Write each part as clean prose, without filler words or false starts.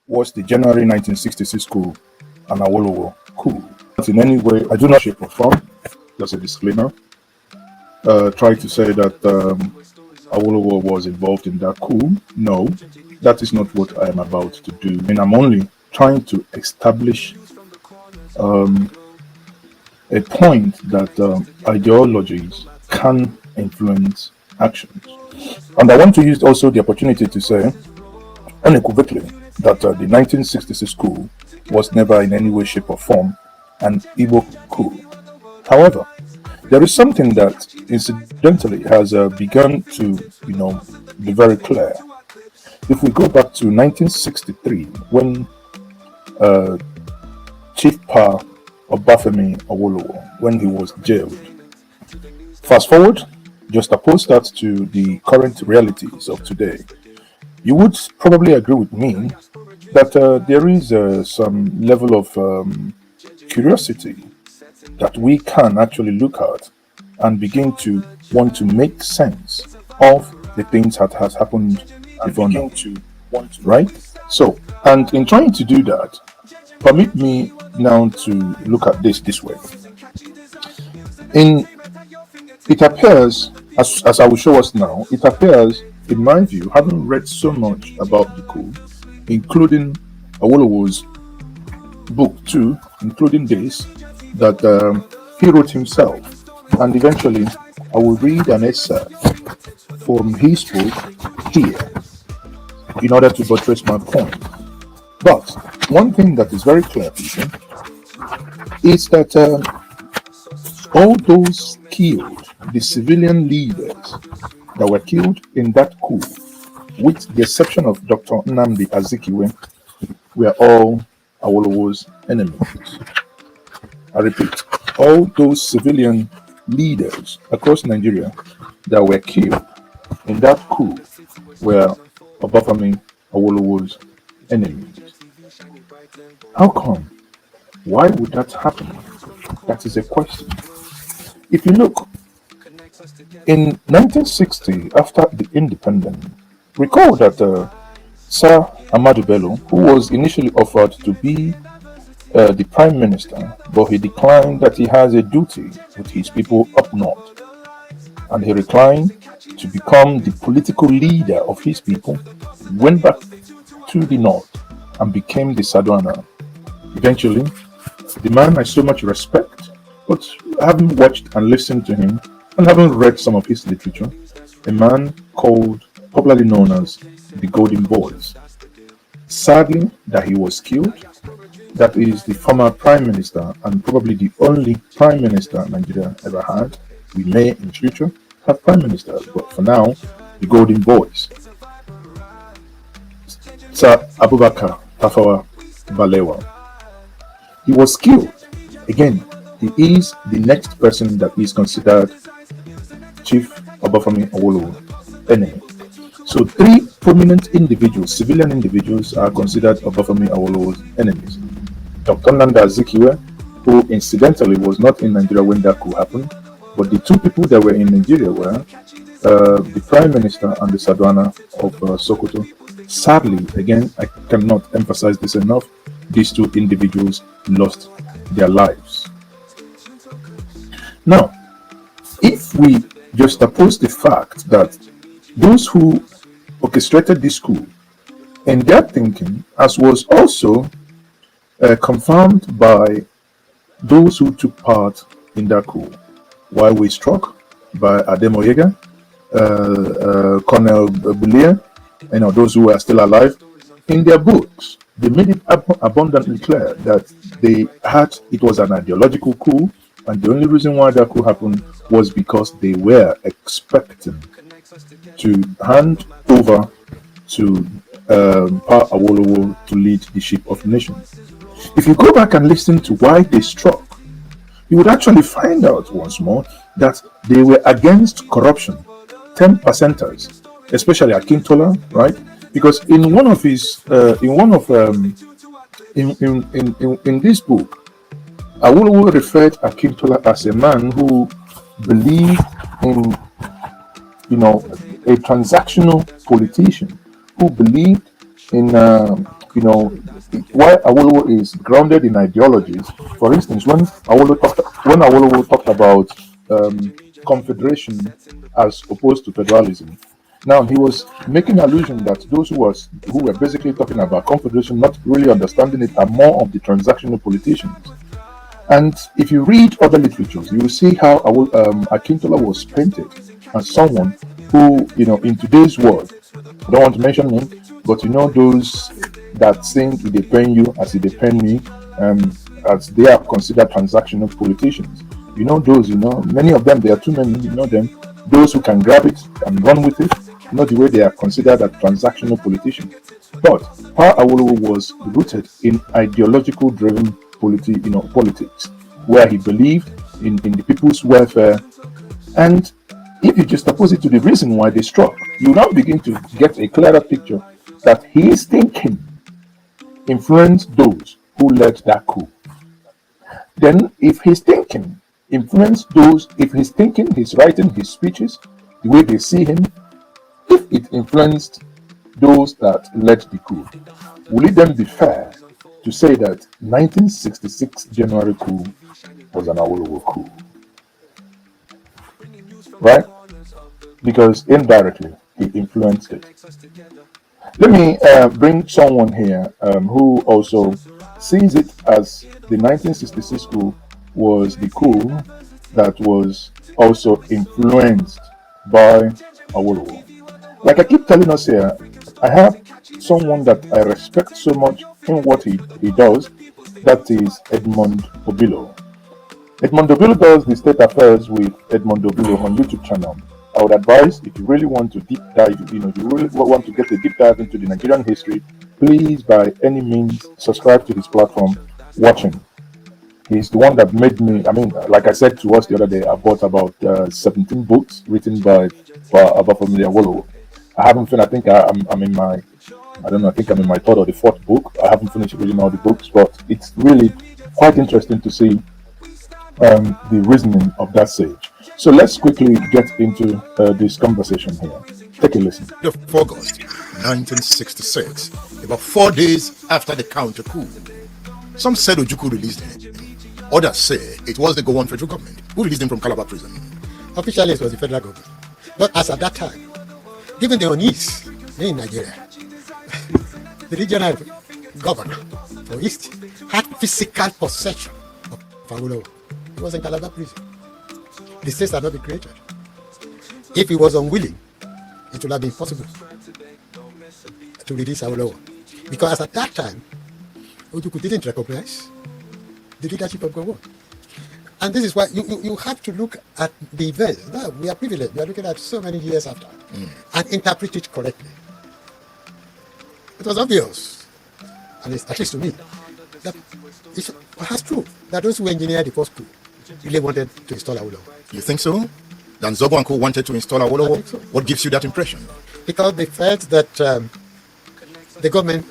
was the January 1966 coup an Awolowo coup. Not in any way, I do not shape or form, just a disclaimer, try to say that Awolowo was involved in that coup. No, that is not what I am about to do. And I'm only trying to establish um, a point that ideologies can influence actions. And I want to use also the opportunity to say unequivocally that the 1966 coup was never in any way, shape, or form an Igbo coup. However, there is something that incidentally has begun to, be very clear. If we go back to 1963, when uh, Chief Pa Obafemi Awolowo, when he was jailed, fast forward, just oppose that to the current realities of today, you would probably agree with me that there is some level of curiosity that we can actually look at and begin to want to make sense of the things that has happened before now. Right? So, and in trying to do that, permit me now to look at this way. In it appears, as I will show us now, it appears, in my view, having read so much about the coup, including Awolowo's book too, including this, that he wrote himself. And eventually, I will read an essay from his book here in order to buttress my point. But one thing that is very clear, people, is that all those killed, the civilian leaders that were killed in that coup, with the exception of Dr. Nnamdi Azikiwe, were all Awolowo's enemies. I repeat, all those civilian leaders across Nigeria that were killed in that coup were Obafemi Awolowo's enemies. How come? Why would that happen? That is a question. If you look, in 1960, after the independence, recall that Sir Ahmadu Bello, who was initially offered to be the prime minister, but he declined that he has a duty with his people up north, and he declined to become the political leader of his people, went back to the north and became the Sadwana. Eventually, the man I so much respect, but having watched and listened to him and having read some of his literature, a man called, popularly known as the Golden Boys. Sadly, that he was killed. That is the former prime minister and probably the only prime minister Nigeria ever had. We may in future have prime ministers, but for now, the Golden Boys. Sir Abubakar Tafawa Balewa. He was killed. Again, he is the next person that is considered Chief Obafemi Awolowo enemy. So three prominent individuals, civilian individuals, are considered Obafemi Awolowo's enemies. Dr. Nnamdi Azikiwe, who incidentally was not in Nigeria when that coup happened, but the two people that were in Nigeria were the Prime Minister and the Sadwana of Sokoto. Sadly, again, I cannot emphasize this enough, these two individuals lost their lives. Now, if we just oppose the fact that those who orchestrated this coup, in their thinking, as was also confirmed by those who took part in that coup, while we struck by Ademoyega, Colonel Bulia, those who are still alive, in their books, they made it abundantly clear that it was an ideological coup, and the only reason why that coup happened was because they were expecting to hand over to Pa Awolowo to lead the ship of nations. If you go back and listen to why they struck, you would actually find out once more that they were against corruption, 10%ers, especially Akintola, right? Because in one of his, in this book, Awolowo referred Akintola as a man who believed in, a transactional politician who believed in why Awolowo is grounded in ideologies. For instance, when Awolowo talked about confederation as opposed to federalism, now he was making allusion that those who were basically talking about confederation, not really understanding it, are more of the transactional politicians. And if you read other literatures, you will see how Akintola was painted as someone who, in today's world, I don't want to mention him, but those that sing "It depend you as it depend me," as they are considered transactional politicians. Many of them, there are too many, them, those who can grab it and run with it, not the way they are considered as transactional politicians. But Pa Awolowo was rooted in ideological driven politics, where he believed in the people's welfare. And if you just oppose it to the reason why they struck, you now begin to get a clearer picture that his thinking influenced those who led that coup. Then, if his thinking influenced those, if his thinking, his writing, his speeches, the way they see him, if it influenced those that led the coup, will it then be fair to say that 1966 January coup was an Awolowo coup? Right? Because indirectly he influenced it. Let me bring someone here who also sees it as the 1966 coup was the coup that was also influenced by Awolowo. Like I keep telling us here, I have someone that I respect so much in what he does. That is Edmond Obilo. Edmond Obilo does the state affairs with Edmond Obilo on YouTube channel. I would advise, if you really want to deep dive, if you really want to get a deep dive into the Nigerian history, please by any means subscribe to his platform, watch him. He's the one that made me, like I said to us the other day, I bought about 17 books written by Obafemi Awolowo. I haven't finished, I think I'm in my, I don't know, I think I'm in my third or the fourth book. I haven't finished reading all the books, but it's really quite interesting to see the reasoning of that sage. So let's quickly get into this conversation here. Take a listen. Of August 1966, about 4 days after the counter coup, some said Ojukwu released him. Others say it was the Gowon federal government who released him from Calabar prison. Officially, it was the federal government. But as at that time, given the unease in Nigeria, the regional governor for East had physical possession of Awolowo. He was in Calabar prison. The states had not been created. If he was unwilling, it would have been possible to release Awolowo. Because at that time, Ojukwu didn't recognize the leadership of Gowon. And this is why you have to look at the events. Now, we are privileged. We are looking at so many years after and interpret it correctly. It was obvious, at least to me, that it's perhaps true that those who engineered the first coup really wanted to install Awolowo. You think so? Then Zobo and Co wanted to install Awolowo? So. What gives you that impression? Because they felt that the government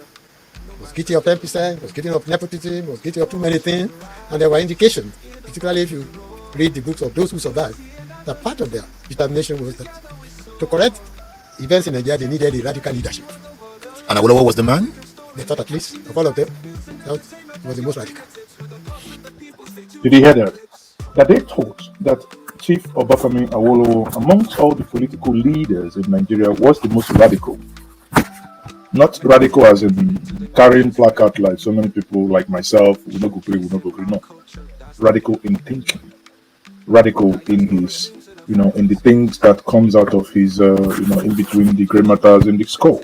was guilty of 10%, was guilty of nepotism, was guilty of too many things, and there were indications, particularly if you read the books of those who survived, that part of their determination was that to correct events in Nigeria, they needed a radical leadership. And Awolowo was the man? They thought, at least, of all of them, that was the most radical. Did you hear that? That they thought that Chief Obafemi Awolowo, amongst all the political leaders in Nigeria, was the most radical. Not radical as in carrying placard like so many people like myself, we no go agree, no. Radical in thinking, radical in his, in the things that comes out of his, in between the grey matters in the skull.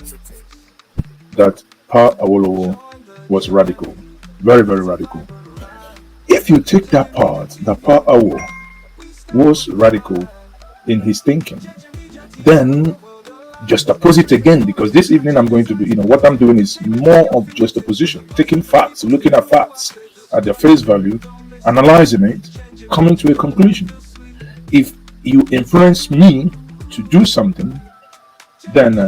That Pa Awolowo was radical, very, very radical. If you take that part, that Pa Awo was radical in his thinking, then just oppose it again, because this evening I'm going to do, what I'm doing is more of just opposition, taking facts, looking at facts at their face value, analyzing it, coming to a conclusion. If you influence me to do something, then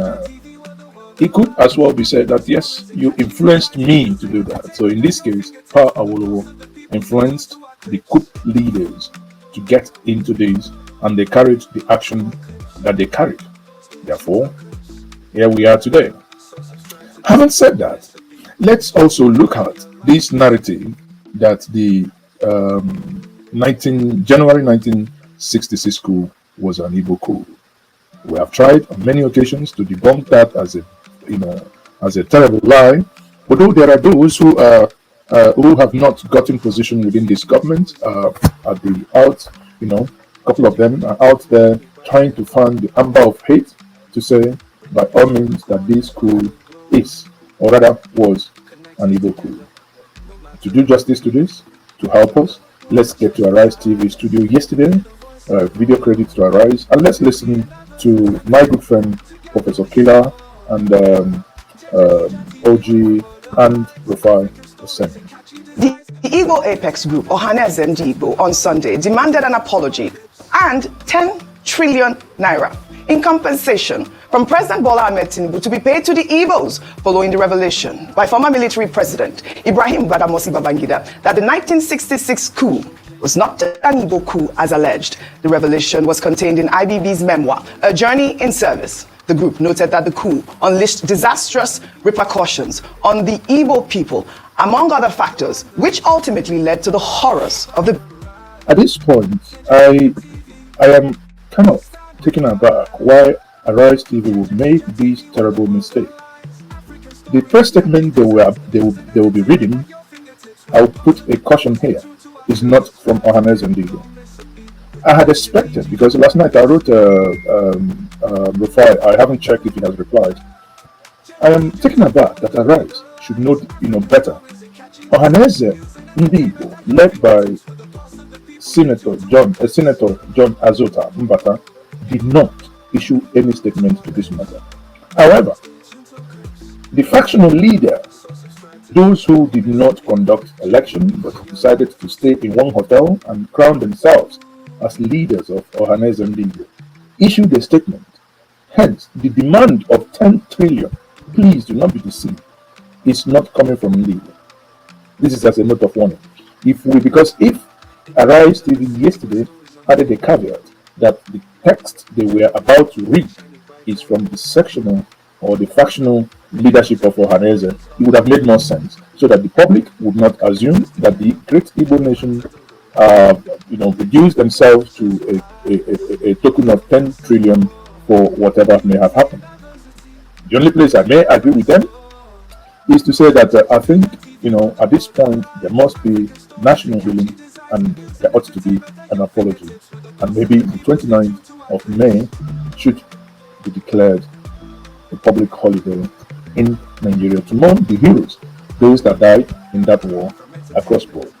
it could as well be said that yes, you influenced me to do that. So in this case, Pa Awolowo influenced the coup leaders to get into this, and they carried the action that they carried. Therefore, here we are today. Having said that, Let's also look at this narrative that the January 1966 coup was an Igbo coup. We have tried on many occasions to debunk that as a terrible lie. Although there are those who have not gotten position within this government, at the out, a couple of them are out there trying to find the amber of hate to say by all means that this coup is, or rather was, an Igbo coup. To do justice to this, to help us, let's get to Arise TV studio yesterday, video credit to Arise, and let's listen to my good friend Professor Kila and OG and Rufai Osemi. The Igbo Apex Group, Ohanaeze Ndigbo, on Sunday demanded an apology and 10 trillion naira in compensation from President Bola Ahmed Tinubu to be paid to the Igbos following the revelation by former military president Ibrahim Badamasi Babangida that the 1966 coup was not an Igbo coup as alleged. The revelation was contained in IBB's memoir, A Journey in Service. The group noted that the coup unleashed disastrous repercussions on the Igbo people, among other factors, which ultimately led to the horrors of the... At this point, I am kind of taken aback why Arise TV would make this terrible mistake. The press statement they will be reading, I'll put a caution here, is not from Ohanaeze Ndigbo. I had expected, because last night I wrote Rufai, I haven't checked if he has replied. I am taken aback that Arise should know better. Ohanaeze Ndigbo, led by Senator John Azota Mbata, did not issue any statement to this matter. However, the factional leaders, those who did not conduct election but decided to stay in one hotel and crown themselves as leaders of Ohanaeze Ndigbo, issued a statement. Hence, the demand of 10 trillion, please do not be deceived, is not coming from Ndigbo. This is as a note of warning. If Arise TV yesterday added a caveat that the text they were about to read is from the sectional or the factional leadership of Ohanaeze, it would have made more sense, so that the public would not assume that the great Igbo nation reduced themselves to a token of 10 trillion for whatever may have happened. The only place I may agree with them is to say that I think, at this point, there must be national healing and there ought to be an apology. And maybe the 29th of May should be declared a public holiday in Nigeria to mourn the heroes, those that died in that war across board.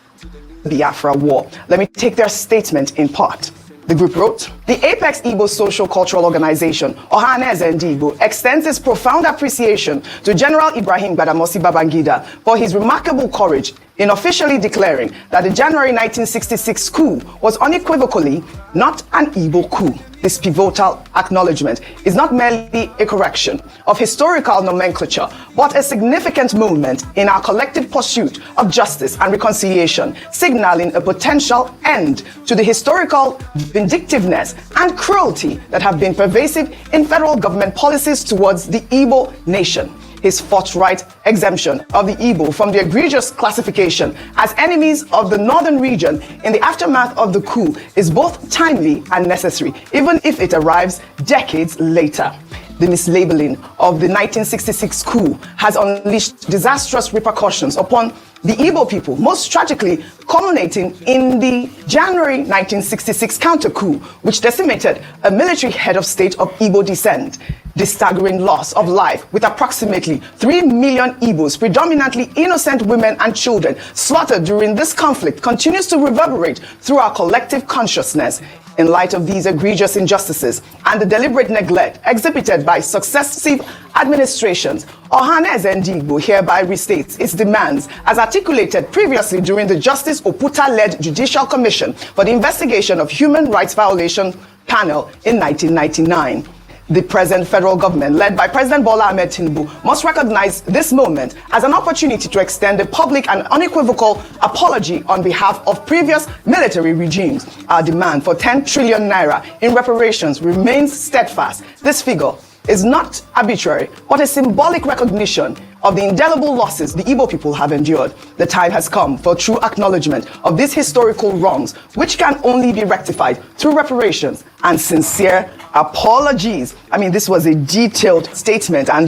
Biafra War. Let me take their statement in part. The group wrote, the Apex Igbo Social Cultural Organization, Ohanaeze Ndigbo, extends its profound appreciation to General Ibrahim Badamasi Babangida for his remarkable courage in officially declaring that the January 1966 coup was unequivocally not an Igbo coup. This pivotal acknowledgement is not merely a correction of historical nomenclature, but a significant moment in our collective pursuit of justice and reconciliation, signaling a potential end to the historical vindictiveness and cruelty that have been pervasive in federal government policies towards the Igbo nation. His forthright exemption of the Igbo from the egregious classification as enemies of the northern region in the aftermath of the coup is both timely and necessary, even if it arrives decades later. The mislabeling of the 1966 coup has unleashed disastrous repercussions upon the Igbo people, most tragically culminating in the January 1966 counter-coup, which decimated a military head of state of Igbo descent. The staggering loss of life, with approximately 3 million Igbos, predominantly innocent women and children, slaughtered during this conflict, continues to reverberate through our collective consciousness. In light of these egregious injustices and the deliberate neglect exhibited by successive administrations, Ohanaeze Ndigbo hereby restates its demands as articulated previously during the Justice Oputa-led Judicial Commission for the Investigation of Human Rights Violation panel in 1999. The present federal government, led by President Bola Ahmed Tinubu, must recognize this moment as an opportunity to extend a public and unequivocal apology on behalf of previous military regimes. Our demand for 10 trillion naira in reparations remains steadfast. This figure is not arbitrary, but a symbolic recognition of the indelible losses the Igbo people have endured, the time has come for true acknowledgement of these historical wrongs, which can only be rectified through reparations and sincere apologies. I mean, this was a detailed statement, and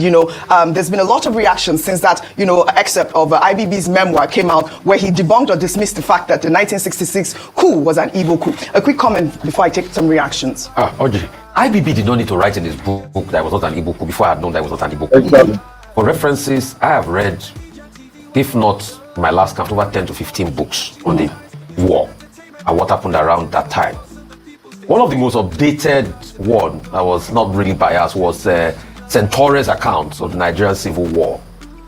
there's been a lot of reactions since that excerpt of IBB's memoir came out, where he debunked or dismissed the fact that the 1966 coup was an Igbo coup. A quick comment before I take some reactions. Oji, IBB did not need to write in his book that it was not an Igbo coup before I had known that it was not an Igbo coup. Exactly. For references, I have read, if not my last count, over 10 to 15 books on the war and what happened around that time. One of the most updated one that was not really biased was Centaure's account of the Nigerian Civil War.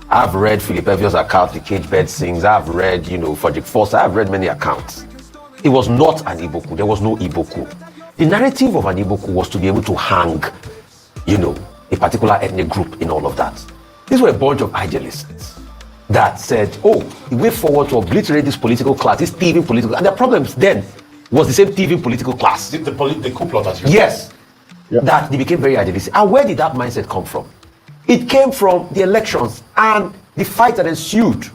I've read Philip Evio's account, The Cage Bird Sings. I've read, Frederick Foster. I've read many accounts. It was not an Igbo coup. There was no Igbo coup. The narrative of an Igbo coup was to be able to hang, a particular ethnic group in all of that. These were a bunch of idealists that said, the way forward to obliterate this political class, this thieving political, and the problems then was the same thieving political class. The coup plotters. Yes. Yeah. That they became very idealistic. And where did that mindset come from? It came from the elections and the fight that ensued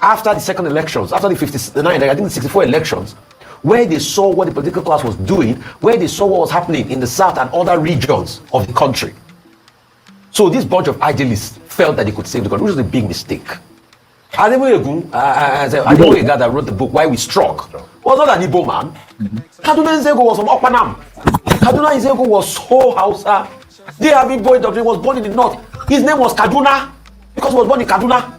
after the second elections, after the 59, I think the 64 elections, where they saw what the political class was doing, where they saw what was happening in the south and other regions of the country. So this bunch of idealists felt that they could save the country, which was a big mistake. Adeboyegun, a guy that wrote the book Why We Struck, was not an Igbo man. Kaduna Nzego was from Okpanam. Kaduna Nzego was so Hausa. The Igbo doctrine was born in the north. His name was Kaduna because he was born in Kaduna.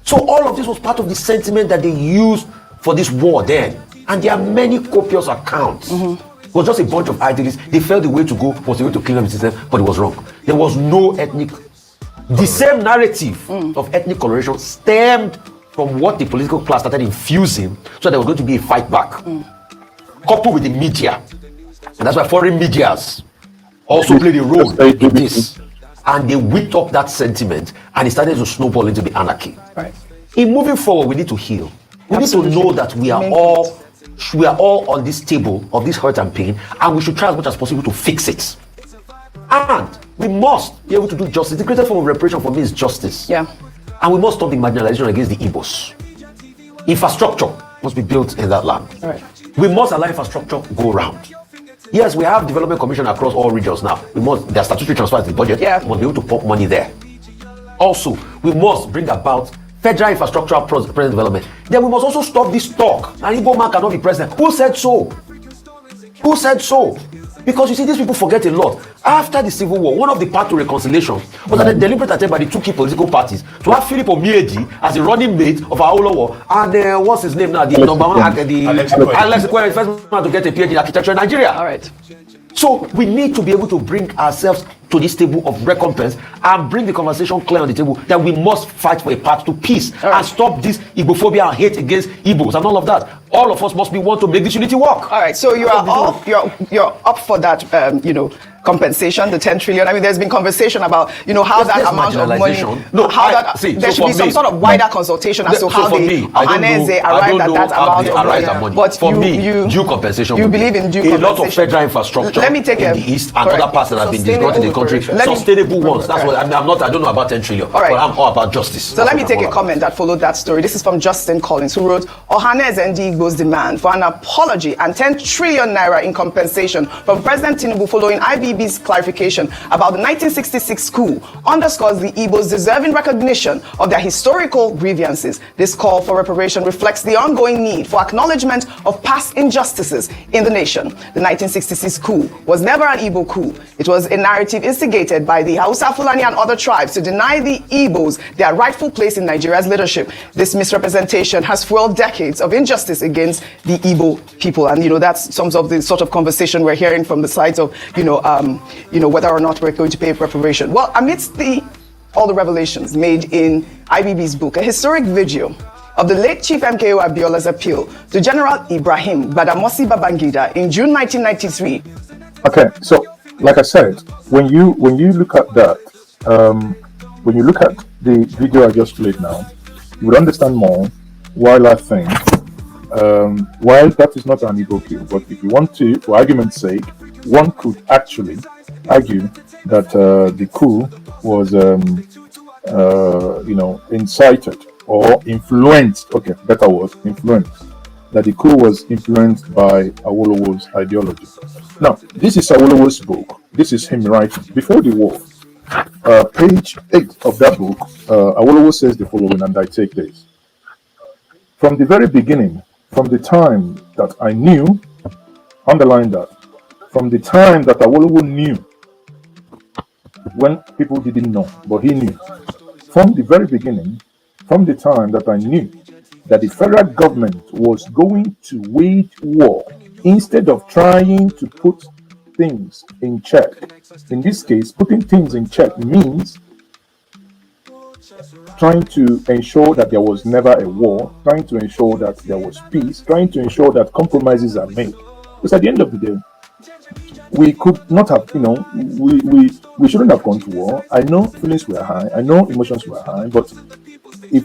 So all of this was part of the sentiment that they used for this war then. And there are many copious accounts. It was just a bunch of idealists. They felt the way to go was the way to clean up the system, but it was wrong. There was no ethnic. The same narrative of ethnic coloration stemmed from what the political class started infusing, so there was going to be a fight back, coupled with the media. And that's why foreign medias also played a role in this. And they whipped up that sentiment, and it started to snowball into the anarchy. Right. In moving forward, we need to heal. We Absolutely. need to know that we are all on this table of this hurt and pain, and we should try as much as possible to fix it. And we must be able to do justice. The greatest form of reparation for me is justice. Yeah. And we must stop the marginalization against the Igbos. Infrastructure must be built in that land. All right. We must allow infrastructure go round. Yes, we have development commission across all regions now. There are statutory transfers to the budget. Yeah. We must be able to pump money there. Also, we must bring about federal infrastructure present development. Then we must also stop this talk. An Igbo man cannot be president. Who said so? Who said so? Because you see, these people forget a lot. After the Civil War, one of the paths to reconciliation was a deliberate attempt by the two key political parties to have Philip Omieji as the running mate of Awolowo, and what's his name now? The number one, Alex Ikwere, the first man to get a PhD in architecture in Nigeria. All right. So we need to be able to bring ourselves to this table of recompense and bring the conversation clear on the table that we must fight for a path to peace and stop this Igbophobia and hate against Igbos and all of that. All of us must be one to make this unity work. All right, so you're up for that, compensation, the 10 trillion. I mean, there's been conversation about, how that amount of money. No, there should be some sort of wider consultation as to how Ohanaeze arrived at that amount of money. But for me, due compensation. You believe in due compensation. A lot of federal infrastructure in the east and other parts that have been destroyed in the country. Sustainable ones. That's what I don't know about 10 trillion. But I'm all about justice. So let me take a comment that followed that story. This is from Justin Collins, who wrote, Ohanaeze Ndigbo's demand for an apology and 10 trillion naira in compensation from President Tinubu following IBB's clarification about the 1966 coup underscores the Igbos deserving recognition of their historical grievances. This call for reparation reflects the ongoing need for acknowledgement of past injustices in the nation. The 1966 coup was never an Igbo coup. It was a narrative instigated by the Hausa, Fulani and other tribes to deny the Igbos their rightful place in Nigeria's leadership. This misrepresentation has fueled decades of injustice against the Igbo people. And, that's some of the sort of conversation we're hearing from the sides of, whether or not we're going to pay reparation. Well, amidst all the revelations made in IBB's book, a historic video of the late Chief MKO Abiola's appeal to General Ibrahim Badamasi Babangida in June 1993. Okay, so like I said, when you look at that, when you look at the video I just played now, you would understand more. While I think, while that is not an Igbo coup, but if you want to, for argument's sake, one could actually argue that the coup was incited or influenced. Okay, better word, influenced. That the coup was influenced by Awolowo's ideology. Now, this is Awolowo's book. This is him writing before the war. Page 8 of that book, Awolowo says the following, and I take this. From the very beginning, from the time that I knew, underline that, from the time that Awolowo knew, when people didn't know, but he knew, from the very beginning, from the time that I knew that the federal government was going to wage war instead of trying to put things in check. In this case, putting things in check means trying to ensure that there was never a war, trying to ensure that there was peace, trying to ensure that compromises are made. Because at the end of the day, we could not have, we shouldn't have gone to war. I know feelings were high, I know emotions were high, but if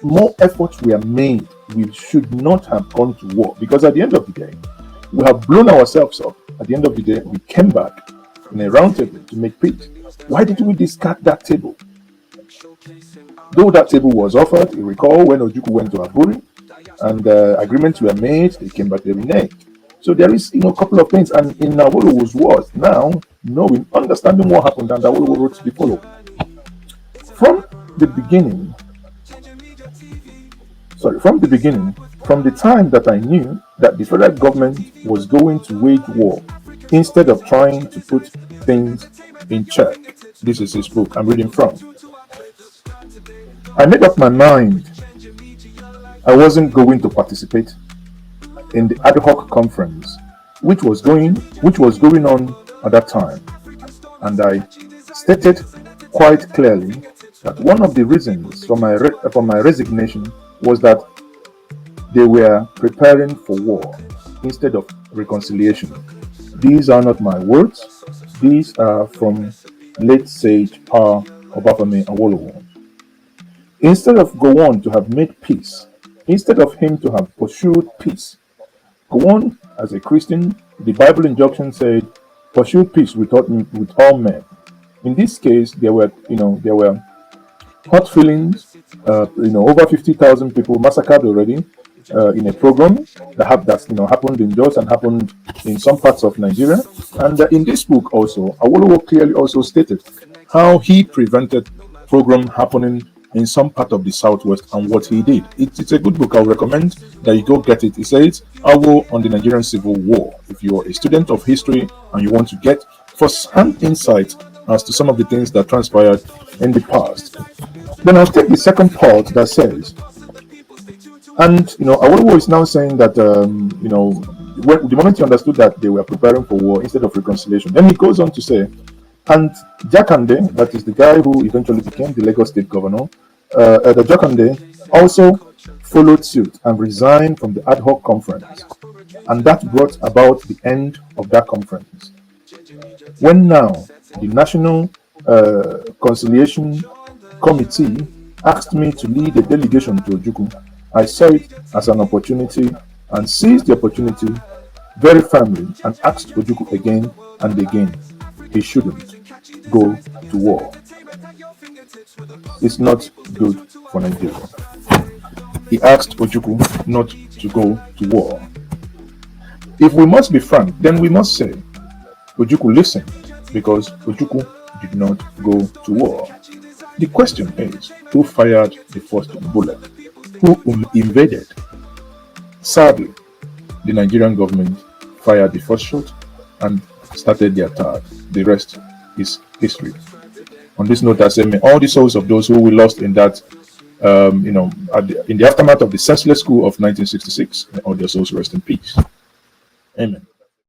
more efforts were made, we should not have gone to war. Because at the end of the day, we have blown ourselves up. At the end of the day, we came back in a round table to make peace. Why did we discard that table? Though that table was offered, you recall when Ojukwu went to Aburi and agreements were made, they came back, they reneged. So there is, a couple of things. And in Awolowo's words, now knowing, understanding what happened, and Awolowo wrote the following. From the beginning, from the time that I knew that the federal government was going to wage war instead of trying to put things in check. This is his book I'm reading from. I made up my mind I wasn't going to participate in the ad hoc conference which was going on at that time, and I stated quite clearly that one of the reasons for my resignation was that they were preparing for war instead of reconciliation. These are not my words. These are from late sage Pa Obafemi Awolowo. Instead of Gowon to have made peace, instead of him to have pursued peace, Gowon, as a Christian, the Bible injunction said, pursue peace with all men. In this case, there were hot feelings. Over 50,000 people massacred already in a program that happened in Jos and happened in some parts of Nigeria. And in this book also, Awolowo clearly also stated how he prevented program happening in some part of the Southwest and what he did. It's a good book. I'll recommend that you go get it. It says Awo on the Nigerian Civil War. If you're a student of history and you want to get first-hand insight as to some of the things that transpired in the past. Then I'll take the second part that says, and Awolowo is now saying that the moment he understood that they were preparing for war instead of reconciliation, then he goes on to say, and Jakande, that is the guy who eventually became the Lagos State Governor, the Jakande also followed suit and resigned from the ad hoc conference, and that brought about the end of that conference. When now the National Conciliation Committee asked me to lead a delegation to Ojukwu, I saw it as an opportunity and seized the opportunity very firmly and asked Ojukwu again and again, he shouldn't go to war. It's not good for Nigeria. He asked Ojukwu not to go to war. If we must be frank, then we must say Ojukwu listened because Ojukwu did not go to war. The question is, who fired the first bullet? Who invaded? Sadly, the Nigerian government fired the first shot and started the attack. The rest is history. On this note, I say, may all the souls of those who we lost in that, in the aftermath of the senseless coup of 1966, may all their souls rest in peace. Amen.